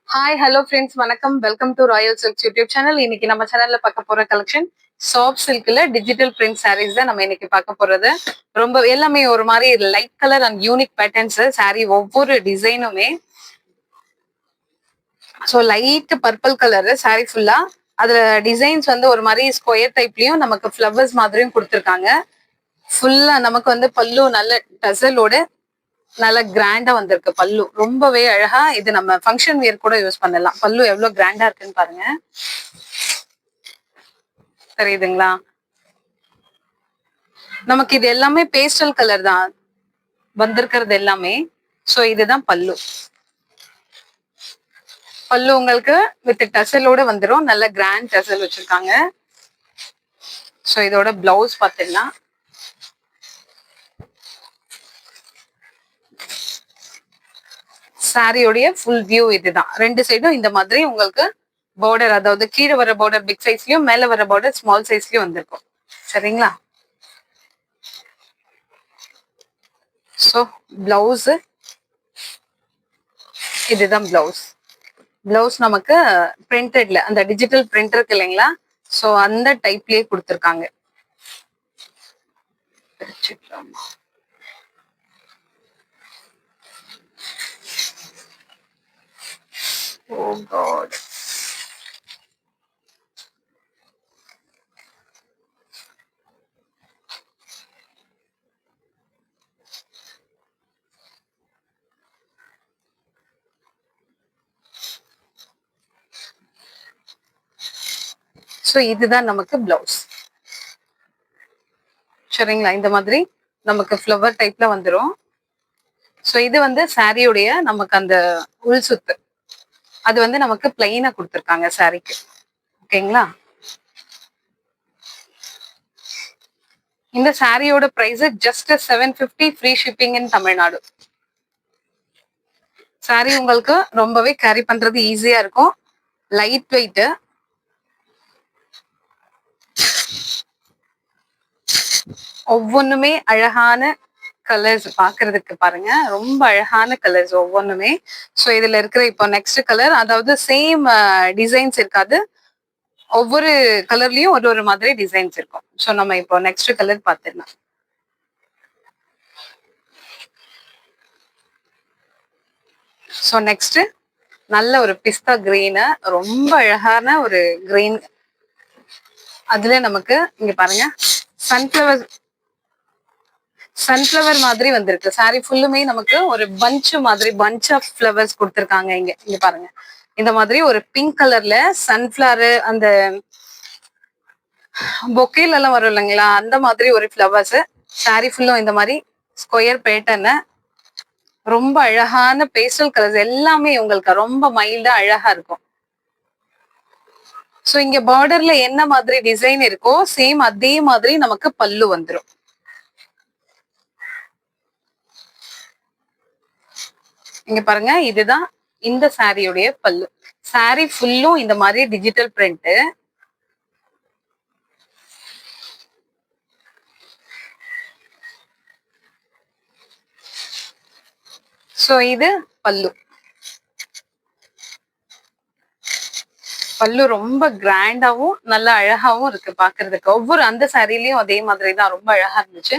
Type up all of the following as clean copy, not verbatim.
Hi hello friends வணக்கம். Welcome to Royal Silks YouTube channel. இன்னைக்கு நம்ம சேனல்ல பார்க்க போற கலெக்ஷன் சாஃப்ட் சில்க்ல டிஜிட்டல் பிரிண்ட் சாரீஸ் தான் நம்ம இன்னைக்கு பார்க்க போறது. ரொம்ப எல்லாமே ஒரு மாதிரி light colour and unique patterns. Sari ஒவ்வொரு டிசைனுமே so light purple colour sari ஃபுல்லா. அதுல டிசைன்ஸ் வந்து ஒரு மாதிரி ஸ்கொயர் டைப்லயும் நமக்கு ஃபிளவர்ஸ் மாதிரியும் கொடுத்துருக்காங்க. ஃபுல்லா நமக்கு வந்து பல்லு நல்ல டசலோட நல்ல கிராண்டா வந்திருக்கு. பல்லு ரொம்பவே அழகா. இது நம்ம ஃபங்க்ஷன் வியர் கூட யூஸ் பண்ணலாம். பல்லு எவ்வளவு கிராண்டா இருக்குன்னு பாருங்க. தெரியுதுங்களா? நமக்கு இது எல்லாமே பேஸ்டல் கலர் தான் வந்திருக்கிறது எல்லாமே. சோ இதுதான் பல்லு. பல்லு உங்களுக்கு வித் டசலோட வந்துடும். நல்ல கிராண்ட் டசல் வச்சிருக்காங்க. சோ இதோட பிளவுஸ் பாத்தீங்கன்னா சாரியோடைய ஃபுல் வியூ இதுதான். ரெண்டு சைடும் இந்த மாதிரி உங்களுக்கு பார்டர், அதாவது கீழே வர பார்டர் பிக் சைஸ்லயும் மேல வர பார்டர் ஸ்மால் சைஸ்லயும் வந்திருக்கும். சரிங்களா? ஸோ பிளவுஸ் இதுதான் பிளவுஸ். பிளவுஸ் நமக்கு பிரிண்டட்ல அந்த டிஜிட்டல் பிரிண்ட் இருக்கு இல்லைங்களா? ஸோ அந்த டைப்லயே கொடுத்துருக்காங்க. ஓ காட். ஸோ இதுதான் நமக்கு பிளவுஸ். சரிங்களா? இந்த மாதிரி நமக்கு ஃப்ளவர் டைப்ல வந்துடும். ஸோ இது வந்து சாரியுடைய நமக்கு அந்த உள் சுத்து அது வந்து நமக்கு பிளைனா கொடுத்துருக்காங்க சாரிக்கு. ஓகேங்களா? இந்த சாரியோட பிரைஸ் ஜஸ்ட் 750, ஃப்ரீ ஷிப்பிங் இன் தமிழ்நாடு. சாரி உங்களுக்கு ரொம்பவே கேரி பண்றது ஈஸியா இருக்கும். Light weight. ஒவ்வொன்றுமே அழகான கலர்ஸ் பாக்குறதுக்கு பாருங்க. ரொம்ப அழகான கலர்ஸ் ஒவ்வொன்றுமே. ஸோ இதுல இருக்கிற இப்போ நெக்ஸ்ட் கலர், அதாவது சேம் டிசைன்ஸ் இருக்காது. ஒவ்வொரு கலர்லயும் ஒரு ஒரு மாதிரி டிசைன்ஸ் இருக்கும். ஸோ நம்ம இப்போ நெக்ஸ்ட் கலர் பார்த்துடலாம். ஸோ நெக்ஸ்ட் நல்ல ஒரு பிஸ்தா கிரீனு, ரொம்ப அழகான ஒரு கிரீன். அதுல நமக்கு இங்க பாருங்க சன்ஃபிளவர் மாதிரி வந்திருக்கு. சாரி ஃபுல்லுமே நமக்கு ஒரு பஞ்ச் ஆஃப் ஃபிளவர்ஸ் கொடுத்துருக்காங்க. இங்க பாருங்க. இந்த மாதிரி ஒரு பிங்க் கலர்ல சன்ஃபிளவர், அந்த பொக்கேல எல்லாம் வரும் இல்லைங்களா, அந்த மாதிரி ஒரு ஃபிளவர்ஸ். சாரி ஃபுல்லும் இந்த மாதிரி ஸ்கொயர் பேட்டர்னு, ரொம்ப அழகான பேஸ்டல் கலர்ஸ் எல்லாமே உங்களுக்கு ரொம்ப மைல்டா அழகா இருக்கும். ஸோ இங்க பார்டர்ல என்ன மாதிரி டிசைன் இருக்கோ சேம் அதே மாதிரி நமக்கு பல்லு வந்துடும். இங்க பாருங்க, இதுதான் இந்த சாரியுடைய பல்லு. சாரி ஃபுல்லும் இந்த மாதிரி டிஜிட்டல் பிரிண்ட். ஸோ இது பல்லு. பல்லு ரொம்ப கிராண்டாவும் நல்ல அழகாவும் இருக்கு பாக்குறதுக்கு. ஒவ்வொரு அந்த சாரிலையும் அதே மாதிரி தான் ரொம்ப அழகா இருந்துச்சு.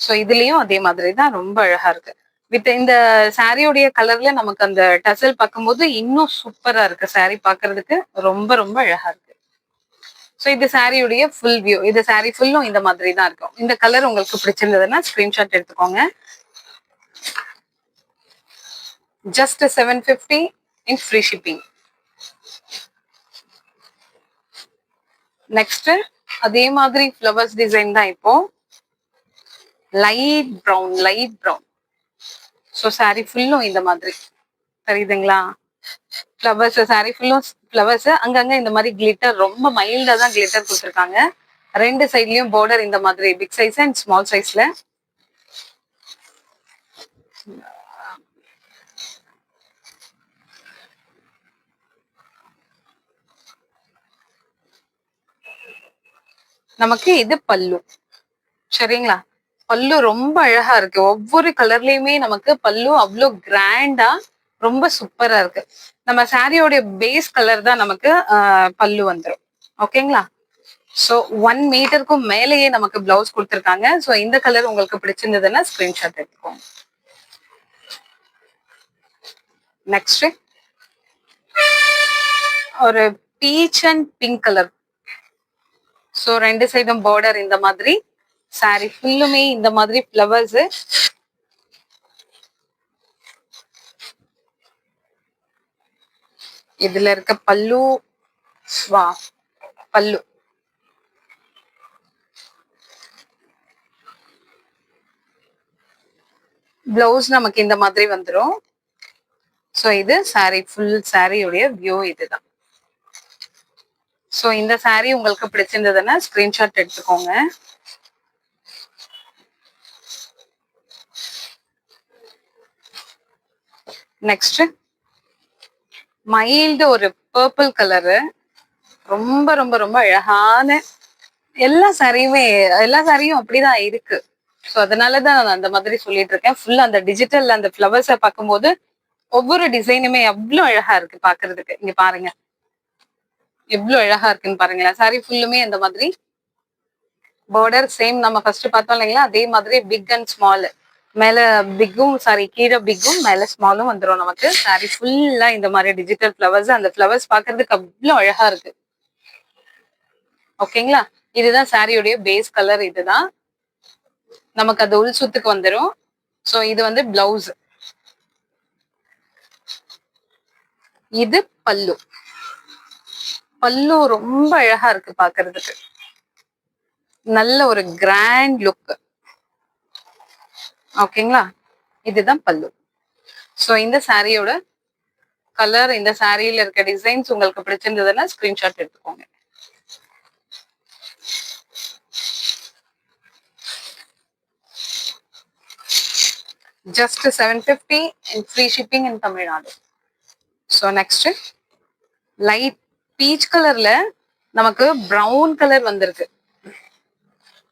ஸோ இதுலயும் அதே மாதிரி தான் ரொம்ப அழகா இருக்கு. வித் இந்த சாரியுடைய கலர்ல நமக்கு அந்த டசல் பார்க்கும்போது இன்னும் சூப்பரா இருக்கு. சாரி பாக்குறதுக்கு ரொம்ப ரொம்ப அழகா இருக்கு. ஸோ இது சாரியுடைய ஃபுல் வியூ. இது சாரி ஃபுல்லும் இந்த மாதிரி தான் இருக்கும். இந்த கலர் உங்களுக்கு பிடிச்சிருந்ததுன்னா ஸ்கிரீன்ஷாட் எடுத்துக்கோங்க. ஜஸ்ட் 750 இன் ஃப்ரீ ஷிப்பிங். நெக்ஸ்ட் அதே மாதிரி ஃபிளவர்ஸ் டிசைன் தான். இப்போ லைட் ப்ரௌன். ஸோ சாரி ஃபுல்லும் இந்த மாதிரி தெரியுதுங்களா? ஃபிளவர்ஸ் சாரி ஃபுல்லும் ஃபிளவர்ஸ். அங்கங்க இந்த மாதிரி கிளிட்டர், ரொம்ப மைல்டா தான் கிளிட்டர் கொடுத்துருக்காங்க. ரெண்டு சைட்லயும் பார்டர் இந்த மாதிரி பிக் சைஸ் அண்ட் ஸ்மால் சைஸ்ல. நமக்கு இது பல்லு. சரிங்களா? பல்லு ரொம்ப அழகா இருக்கு. ஒவ்வொரு கலர்லயுமே நமக்கு பல்லு அவ்வளோ கிராண்டா ரொம்ப சூப்பரா இருக்கு. நம்ம சாரியோட பேஸ் கலர் தான் நமக்கு பல்லு வந்துடும். ஓகேங்களா? சோ 1 மீட்டருக்கும் மேலேயே நமக்கு பிளவுஸ் கொடுத்துருக்காங்க. சோ இந்த கலர் உங்களுக்கு பிடிச்சிருந்ததுன்னா ஸ்கிரீன்ஷாட் எடுத்துக்கோங்க. நெக்ஸ்ட் ஒரு beach and pink colour. So 2 சைடும் பார்டர் இந்த மாதிரி, சாரி ஃபுல்லுமே இந்த மாதிரி ஃப்ளவர்ஸ். இதுல இருக்க பல்லு, வா பல்லு பிளவுஸ் நமக்கு இந்த மாதிரி வந்துடும். சோ இது சாரி, ஃபுல் சாரியுடைய வியூ இதுதான். சோ இந்த சாரி உங்களுக்கு பிடிச்சிருந்ததுன்னா ஸ்கிரீன்ஷாட் எடுத்துக்கோங்க. நெக்ஸ்ட் மைல்டு ஒரு பர்பிள் கலரு, ரொம்ப ரொம்ப ரொம்ப அழகான. எல்லா சாரியும் அப்படிதான் இருக்கு. ஸோ அதனாலதான் நான் அந்த மாதிரி சொல்லிட்டு இருக்கேன். ஃபுல்லா அந்த டிஜிட்டல் அந்த ஃபிளவர்ஸை பார்க்கும்போது ஒவ்வொரு டிசைனுமே அவ்வளவு அழகா இருக்கு பாக்குறதுக்கு. இங்க பாருங்க எவ்வளவு அழகா இருக்குன்னு பாருங்களேன். சாரி ஃபுல்லுமே அந்த மாதிரி பார்டர் சேம் நம்ம ஃபர்ஸ்ட் பார்த்தோம் இல்லைங்களா, அதே மாதிரி பிக் அண்ட் ஸ்மால். மேல பிக்கும், சாரி கீழே பிக்கும் மேல ஸ்மாலும் வந்துடும் நமக்கு. சாரி ஃபுல்லா இந்த மாதிரி டிஜிட்டல் ஃபிளவர்ஸ். அந்த ஃபிளவர்ஸ் பாக்குறதுக்கு அவ்வளவு அழகா இருக்கு. ஓகேங்களா? இதுதான் சாரியுடைய பேஸ் கலர். இதுதான் நமக்கு அது உள் சுத்துக்கு வந்துடும். சோ இது வந்து பிளவுஸ். இது பல்லு. பல்லு ரொம்ப அழகா இருக்கு பாக்குறதுக்கு. நல்ல ஒரு கிராண்ட் லுக். ஓகேங்களா? இதுதான் பல்லு. சோ இந்த சாரியோட கலர், இந்த சாரியில இருக்க டிசைன்ஸ் உங்களுக்கு பிடிச்சிருந்ததுன்னா ஸ்கிரீன்ஷாட் எடுத்துக்கோங்க. Just 750 and free shipping in Tamil Nadu. So next light beach கலர்ல நமக்கு ப்ரௌன் கலர் வந்திருக்கு.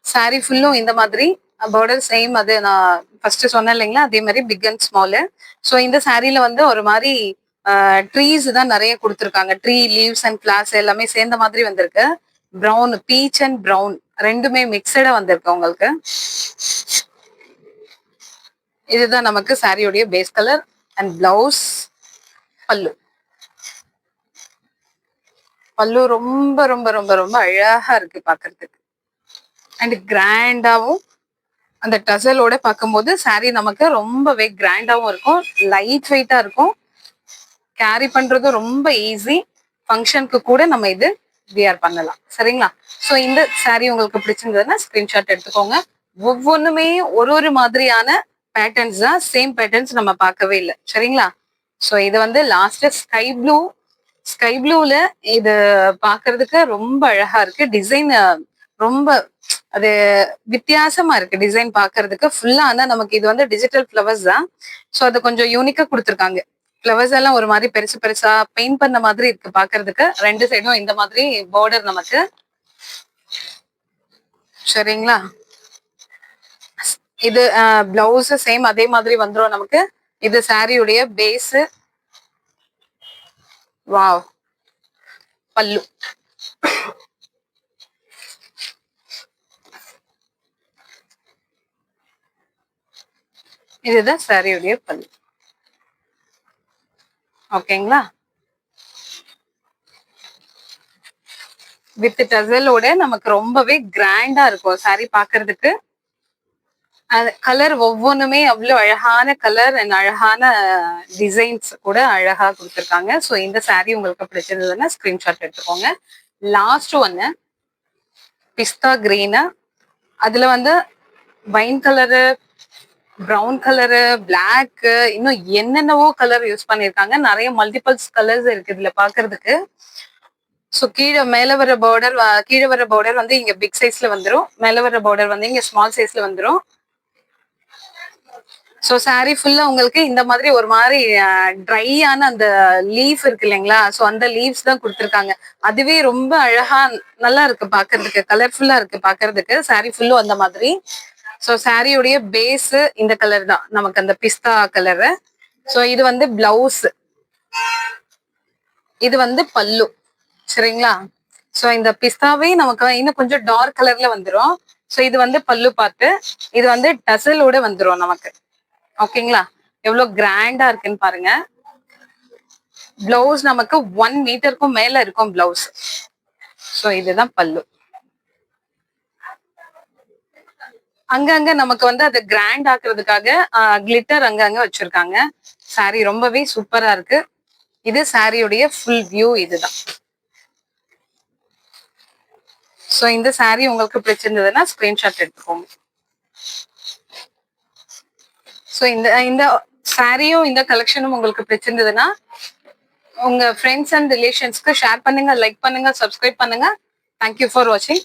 சாரி ஃபுல்லும் இந்த மாதிரி பார்டர் சேம். அது நான் ஃபர்ஸ்ட் சொன்னேன் இல்லைங்களா, அதே மாதிரி பிக் அண்ட் ஸ்மால். ஸோ இந்த சாரியில வந்து ஒரு மாதிரி ட்ரீஸ் தான் நிறைய கொடுத்துருக்காங்க. ட்ரீ லீவ்ஸ் அண்ட் ஃபிளார்ஸ் எல்லாமே சேர்ந்த மாதிரி வந்திருக்கு. ப்ரௌன், பீச் அண்ட் ப்ரௌன் ரெண்டுமே மிக்சடா வந்திருக்கு உங்களுக்கு. இதுதான் நமக்கு சாரியோடைய பேஸ் கலர் அண்ட் பிளவுஸ். பல்லு, பல்லு ரொம்ப ரொம்ப ரொம்ப ரொம்ப அழகா இருக்கு பாக்குறதுக்கு. அண்ட் கிராண்டாவும் அந்த டசலோட பார்க்கும்போது சாரி நமக்கு ரொம்பவே கிராண்டாவும் இருக்கும். லைட் வெயிட்டா இருக்கும். கேரி பண்றதும் ரொம்ப ஈஸி. ஃபங்க்ஷனுக்கு கூட நம்ம இது வியர் பண்ணலாம். சரிங்களா? ஸோ இந்த சாரி உங்களுக்கு பிடிச்சிருந்ததுன்னா ஸ்கிரீன்ஷாட் எடுத்துக்கோங்க. ஒவ்வொன்றுமே ஒரு ஒரு மாதிரியான பேட்டர்ன்ஸ் தான். சேம் பேட்டர்ன்ஸ் நம்ம பார்க்கவே இல்லை. சரிங்களா? ஸோ இது வந்து லாஸ்ட் ஸ்கை ப்ளூ. ஸ்கை ப்ளூல இது பாக்குறதுக்கு ரொம்ப அழகா இருக்கு. டிசைன் ரொம்ப அது வித்தியாசமா இருக்கு டிசைன் பாக்குறதுக்கு ஃபுல்லா. ஆனா நமக்கு இது வந்து டிஜிட்டல் ஃபிளவர்ஸ் தான். ஸோ அது கொஞ்சம் யூனிக்கா கொடுத்துருக்காங்க. ஃபிளவர்ஸ் எல்லாம் ஒரு மாதிரி பெருசு பெருசா பெயிண்ட் பண்ண மாதிரி இருக்கு பாக்குறதுக்கு. 2 சைடும் இந்த மாதிரி பார்டர் நமக்கு. சரிங்களா? இது பிளவுஸ் சேம் அதே மாதிரி வந்துடும் நமக்கு. இது சாரியுடைய பேஸ். வாவ். பல்லு, இதுதான் சாரியுடைய பல்லு. ஓகேங்களா? வித் டசலோட நமக்கு ரொம்பவே கிராண்டா இருக்கும் சாரி பாக்குறதுக்கு. கலர் ஒவ்வொன்றுமே அவ்வளோ அழகான கலர் அண்ட் அழகான டிசைன்ஸ் கூட அழகா கொடுத்துருக்காங்க. ஸோ இந்த சாரி உங்களுக்கு பிடிச்சிருந்ததுன்னா ஸ்கிரீன்ஷாட் எடுத்துக்கோங்க. லாஸ்ட் ஒன்னு பிஸ்தா கிரீனு. அதுல வந்து wine colour, brown colour, black, இன்னும் என்னென்னவோ கலர் யூஸ் பண்ணியிருக்காங்க. நிறைய மல்டிபிள்ஸ் கலர்ஸ் இருக்கு இதுல பாக்குறதுக்கு. ஸோ கீழே மேல வர பார்டர், கீழே வர பார்டர் வந்து இங்க பிக் சைஸ்ல வந்துடும். மேல வர பார்டர் வந்து இங்க ஸ்மால் சைஸ்ல வந்துடும். ஸோ சாரி ஃபுல்லா உங்களுக்கு இந்த மாதிரி ஒரு மாதிரி ட்ரையான அந்த லீஃப் இருக்கு இல்லைங்களா, ஸோ அந்த லீவ்ஸ் தான் கொடுத்துருக்காங்க. அதுவே ரொம்ப அழகா நல்லா இருக்கு பாக்குறதுக்கு. கலர்ஃபுல்லா இருக்கு பாக்குறதுக்கு. சாரி ஃபுல்லும் அந்த மாதிரி. ஸோ சாரியுடைய பேஸ் இந்த கலர் தான் நமக்கு, அந்த பிஸ்தா கலரு. சோ இது வந்து பிளவுஸ், இது வந்து பல்லு. சரிங்களா? சோ இந்த பிஸ்தாவே நமக்கு இன்னும் கொஞ்சம் டார்க் கலர்ல வந்துரும். சோ இது வந்து பல்லு பார்த்து, இது வந்து டசலோட வந்துரும் நமக்கு. ஓகேங்களா? எவ்வளவு கிராண்டா இருக்குன்னு பாருங்க. பிளவுஸ் நமக்கு 1 மீட்டருக்கும் மேல இருக்கும் பிளவுஸ். சோ இதுதான் பல்லு. அங்கங்க நமக்கு வந்து அதை கிராண்ட் ஆக்குறதுக்காக கிளிட்டர் அங்கங்க வச்சிருக்காங்க. சாரி ரொம்பவே சூப்பரா இருக்கு. இது சாரியுடைய ஃபுல் வியூ இதுதான். சோ இந்த சாரி உங்களுக்கு பிடிச்சிருந்ததுன்னா ஸ்கிரீன்ஷாட் எடுத்துக்கோங்க. சோ இந்த இந்த சாரியும் இந்த கலெக்ஷனும் உங்களுக்கு பிடிச்சிருந்ததுன்னா உங்க ஃப்ரெண்ட்ஸ் அண்ட் ரிலேஷன்ஸ்க்கு ஷேர் பண்ணுங்க, லைக் பண்ணுங்க, சப்ஸ்கிரைப் பண்ணுங்க. தேங்க்யூ ஃபார் வாட்சிங்.